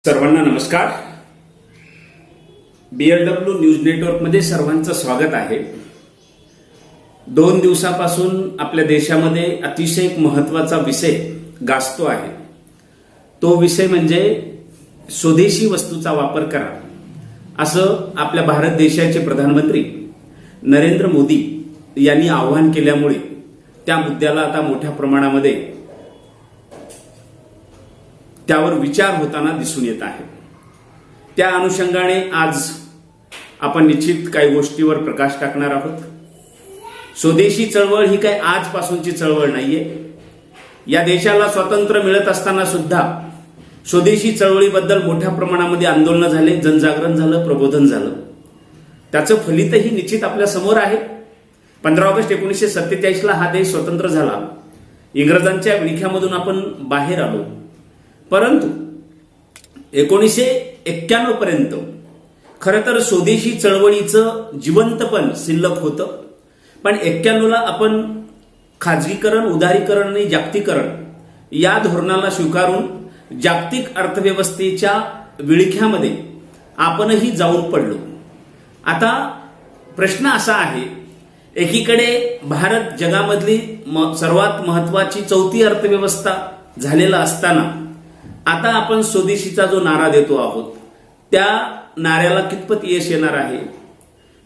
सर्वांना नमस्कार. BLW news नेटवर्कमध्ये सर्वांचं स्वागत आहे. 2 दिवसापासून आपल्या देशामध्ये अतिशय एक महत्त्वाचा विषय गाजतो आहे. तो विषय म्हणजे स्वदेशी वस्तूचा वापर करा, असं आपल्या भारत देशाचे प्रधानमंत्री नरेंद्र मोदी यांनी आवाहन केल्यामुळे त्या मुद्द्याला आता मोठ्या प्रमाणामध्ये त्यावर विचार होताना दिसून येत आहे. त्या अनुषंगाने आज आपण निश्चित काही गोष्टीवर प्रकाश टाकणार आहोत. स्वदेशी चळवळ ही काही आजपासूनची चळवळ नाहीये. या देशाला स्वातंत्र्य मिळत असताना सुद्धा स्वदेशी चळवळीबद्दल मोठ्या प्रमाणामध्ये आंदोलन झाले, जनजागरण झालं, प्रबोधन झालं. त्याचं फलितही निश्चित आपल्या समोर आहे. 15 ऑगस्ट 1947ला हा देश स्वतंत्र झाला. इंग्रजांच्या विळख्यामधून आपण बाहेर आलो. परंतु 1991 पर्यंत खरं तर स्वदेशी चळवळीचं जिवंतपण शिल्लक होतं. पण 91ला आपण खाजगीकरण, उदारीकरण आणि जागतिकीकरण या धोरणाला स्वीकारून जागतिक अर्थव्यवस्थेच्या विळख्यामध्ये आपणही जाऊन पडलो. आता प्रश्न असा आहे, एकीकडे भारत जगामधली सर्वात महत्वाची 4थी अर्थव्यवस्था झालेला असताना आता आपण स्वदेशीचा जो नारा देतो आहोत त्या नाऱ्याला कितपत यश येणार आहे?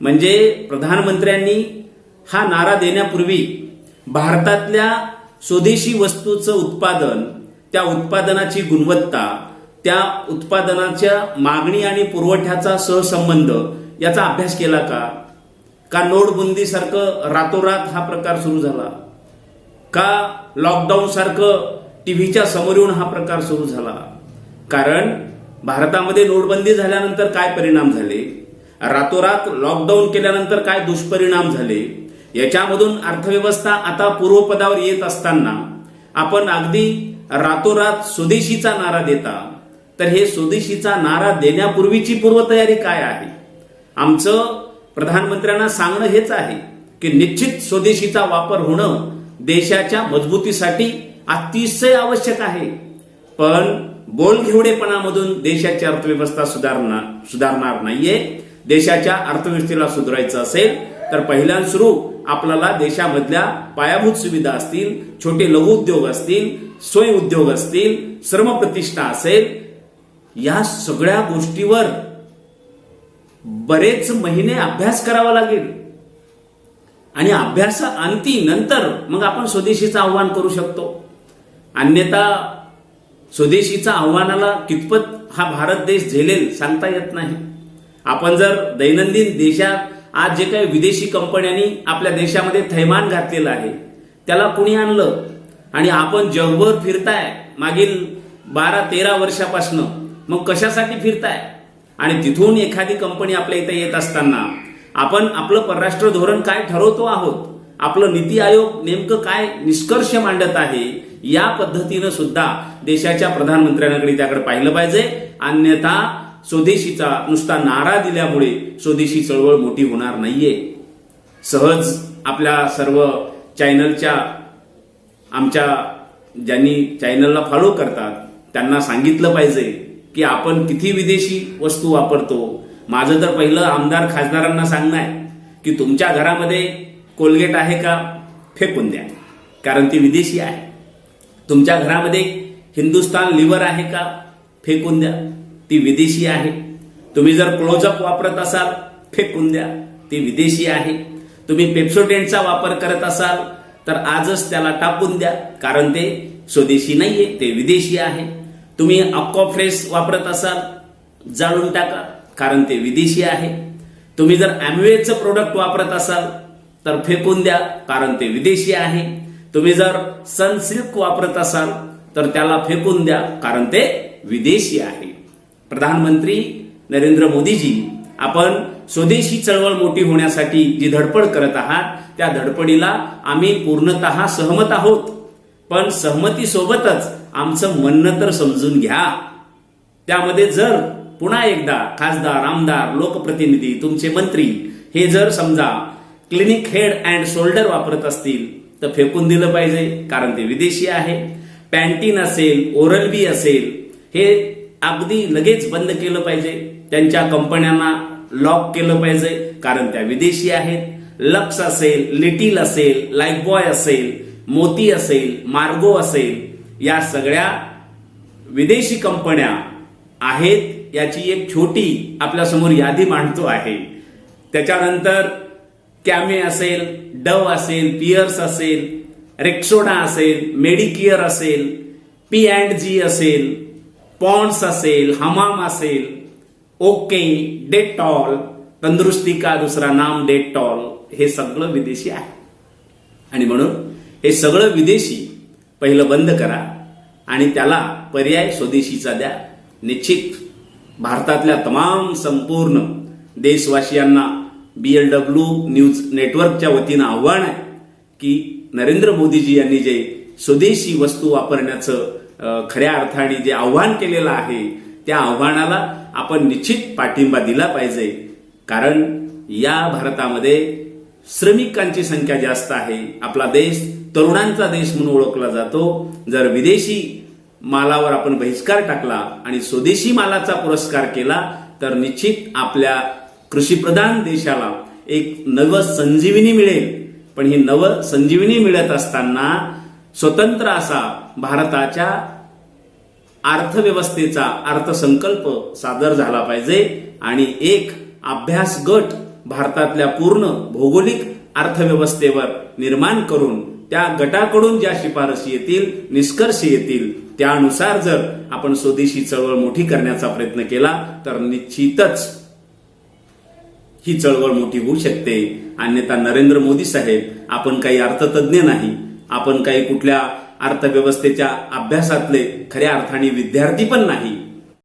म्हणजे प्रधानमंत्र्यांनी हा नारा देण्यापूर्वी भारतातल्या स्वदेशी वस्तूचं उत्पादन, त्या उत्पादनाची गुणवत्ता, त्या उत्पादनाच्या मागणी आणि पुरवठ्याचा सहसंबंध याचा अभ्यास केला का? का नोटबंदी सारखं रातोरात हा प्रकार सुरू झाला? का लॉकडाऊन सारखं टीव्हीच्या समोर येऊन हा प्रकार सुरू झाला? कारण भारतामध्ये नोटबंदी झाल्यानंतर काय परिणाम झाले, रातोरात लॉकडाऊन केल्यानंतर काय दुष्परिणाम झाले, याच्यामधून अर्थव्यवस्था आता पूर्वपदावर येत असताना आपण अगदी रातोरात स्वदेशीचा नारा देता. तर हे स्वदेशीचा नारा देण्यापूर्वीची पूर्वतयारी काय आहे? आमचं प्रधानमंत्र्यांना सांगणं हेच आहे की निश्चित स्वदेशीचा वापर होणं देशाच्या मजबूतीसाठी अतिशय आवश्यक आहे. पण बोलघेवडेपणामधून देशाची अर्थव्यवस्था सुधारणार नाहीये. देशाच्या अर्थव्यवस्थेला सुधारायचं असेल तर पहिल्यांदा सुरू आपल्याला देशामधल्या पायाभूत सुविधा असतील, छोटे लघु उद्योग असतील, स्वयं उद्योग असतील, श्रमप्रतिष्ठा असेल, या सगळ्या गोष्टीवर बरेच महिने अभ्यास करावा लागेल. आणि अभ्यासाअंती नंतर मग आपण स्वदेशीचं आव्हान करू शकतो. अन्यथा स्वदेशीच्या आव्हानाला कितपत हा भारत देश झेलेल सांगता येत नाही. आपण जर दैनंदिन देशात आज जे काही विदेशी कंपन्यांनी आपल्या देशामध्ये थैमान घातलेलं आहे त्याला कुणी आणलं? आणि आपण जगभर फिरताय मागील 12-13 वर्षापासून, मग कशासाठी फिरताय? आणि तिथून एखादी कंपनी आपल्या इथे येत असताना आपण आपलं परराष्ट्र धोरण काय ठरवतो आहोत, आपलं नीती आयोग नेमकं काय निष्कर्ष मांडत आहे, या पद्धतीनं सुद्धा देशाच्या प्रधानमंत्र्यांकडे त्याकडे पाहिलं पाहिजे. अन्यथा स्वदेशीचा नुसता नारा दिल्यामुळे स्वदेशी चळवळ मोठी होणार नाहीये. सहज आपल्या सर्व चॅनलच्या आमच्या ज्यांनी चॅनलला फॉलो करतात त्यांना सांगितलं पाहिजे की आपण किती विदेशी वस्तू वापरतो. माझं तर पहिलं आमदार खासदारांना सांगणं आहे की तुमच्या घरामध्ये कोलगेट आहे का? फेकून द्या, कारण ती विदेशी आहे. तुमच्या घरामध्ये हिंदुस्तान लिव्हर आहे का? फेकून द्या, ती विदेशी आहे. तुम्ही जर क्लोजअप वापरत असाल, फेकून द्या, ती विदेशी आहे. तुम्ही पेप्सोडेंटचा वापर करत असाल तर आजच त्याला टाकून द्या, कारण ते स्वदेशी नाहीये, ते विदेशी आहे. तुम्ही अक्वाफ्रेश वापरत असाल, जाळून टाका, कारण ते विदेशी आहे. तुम्ही जर अॅम्वेचं प्रोडक्ट वापरत असाल तर फेकून द्या, कारण ते विदेशी आहे. तुम्ही जर सनसिल्क वापरत असाल तर त्याला फेकून द्या, कारण ते विदेशी आहे. प्रधानमंत्री नरेंद्र मोदीजी, आपण स्वदेशी चळवळ मोठी होण्यासाठी जी धडपड करत आहात त्या धडपडीला आम्ही पूर्णतः सहमत आहोत. पण सहमतीसोबतच आमचं म्हणणं तर समजून घ्या. त्यामध्ये जर पुन्हा एकदा खासदार, आमदार, लोकप्रतिनिधी, तुमचे मंत्री हे जर समजा क्लिनिक हेड अँड शोल्डर वापरत असतील तर फेकून दिलं पाहिजे, कारण ते विदेशी आहे. पॅन्टीन असेल, ओरल बी असेल, हे अगदी लगेच बंद केलं पाहिजे, त्यांच्या कंपन्यांना लॉक केलं पाहिजे, कारण त्या विदेशी आहेत. लक्स असेल, लिटिल असेल, लाईफबॉय असेल, मोती असेल, मार्गो असेल, या सगळ्या विदेशी कंपन्या आहेत. याची एक छोटी आपल्यासमोर यादी मांडतो आहे. त्याच्यानंतर कॅमे असेल, डव असेल, पियर्स असेल, रेक्सोडा असेल, मेडिकेअर असेल, P&G असेल, पॉन्ड्स असेल, हमाम असेल, ओके, डेटॉल, तंदुरुस्ती का दुसरा नाम डेटॉल, हे सगळं विदेशी आहे. आणि म्हणून हे सगळं विदेशी पहिलं बंद करा आणि त्याला पर्याय स्वदेशीचा द्या. निश्चित भारतातल्या तमाम संपूर्ण देशवासियांना BLW न्यूज नेटवर्कच्या वतीनं आव्हान आहे की नरेंद्र मोदीजी यांनी जे स्वदेशी वस्तू वापरण्याचं खऱ्या अर्थाने जे आव्हान केलेलं आहे, त्या आव्हानाला आपण निश्चित पाठिंबा दिला पाहिजे. कारण या भारतामध्ये श्रमिकांची संख्या जास्त आहे. आपला देश तरुणांचा देश म्हणून ओळखला जातो. जर विदेशी मालावर आपण बहिष्कार टाकला आणि स्वदेशी मालाचा पुरस्कार केला तर निश्चित आपल्या कृषीप्रधान देशाला एक नव संजीवनी मिळेल. पण ही नव संजीवनी मिळत असताना स्वतंत्र असा भारताच्या अर्थव्यवस्थेचा अर्थसंकल्प सादर झाला पाहिजे आणि एक अभ्यास गट भारतातल्या पूर्ण भौगोलिक अर्थव्यवस्थेवर निर्माण करून त्या गटाकडून ज्या शिफारसी येतील, निष्कर्ष येतील, त्यानुसार जर आपण स्वदेशी चळवळ मोठी करण्याचा प्रयत्न केला तर निश्चितच ही चळवळ मोठी होऊ शकते. अन्यथा नरेंद्र मोदी साहेब, आपण काही अर्थतज्ञ नाही, आपण काही कुठल्या अर्थव्यवस्थेच्या अभ्यासातले खऱ्या अर्थाने विद्यार्थी पण नाही.